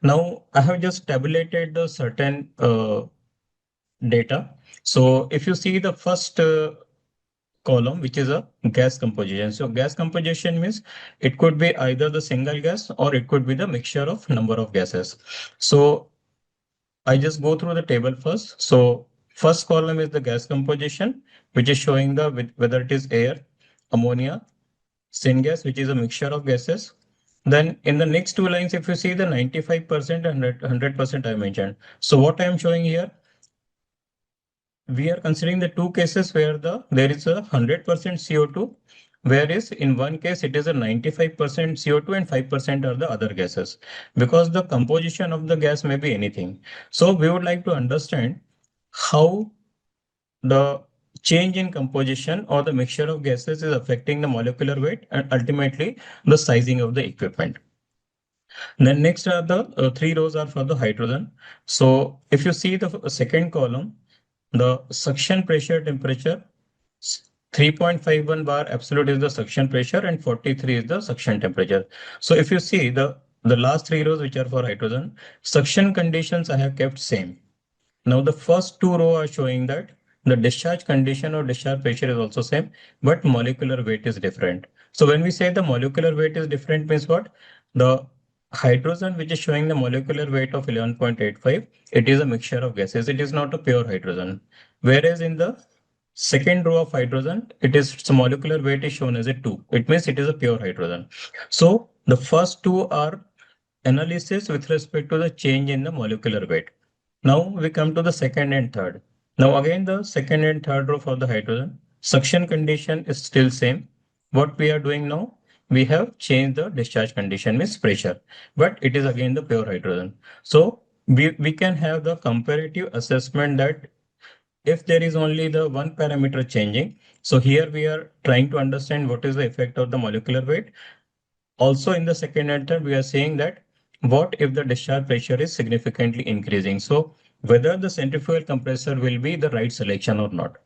Now I have just tabulated the certain data. So if you see the first column, which is a gas composition. So gas composition means it could be either the single gas or it could be the mixture of number of gases. So I just go through the table first. So first column is the gas composition, which is showing the whether it is air, ammonia, syngas, which is a mixture of gases. Then in the next two lines, if you see the 95% and 100% I mentioned. So what I am showing here, we are considering the two cases where there is a 100% CO2, whereas in one case it is a 95% CO2 and 5% are the other gases, because the composition of the gas may be anything. So we would like to understand how the change in composition or the mixture of gases is affecting the molecular weight and ultimately the sizing of the equipment. Then next are the three rows are for the hydrogen. So if you see the second column, the suction pressure temperature, 3.51 bar absolute is the suction pressure and 43 is the suction temperature. So if you see the last three rows which are for hydrogen, suction conditions I have kept same. Now the first two rows are showing that the discharge condition or discharge pressure is also same, but molecular weight is different. So when we say the molecular weight is different means what? The hydrogen which is showing the molecular weight of 11.85, it is a mixture of gases. It is not a pure hydrogen. Whereas in the second row of hydrogen, it is its molecular weight is shown as a 2. It means it is a pure hydrogen. So the first two are analysis with respect to the change in the molecular weight. Now we come to the second and third. Now again the second and third row for the hydrogen. Suction condition is still same. What we are doing now, we have changed the discharge condition means pressure, but it is again the pure hydrogen. So we can have the comparative assessment that if there is only the one parameter changing, so here we are trying to understand what is the effect of the molecular weight. Also in the second and third, we are saying that what if the discharge pressure is significantly increasing? So whether the centrifugal compressor will be the right selection or not.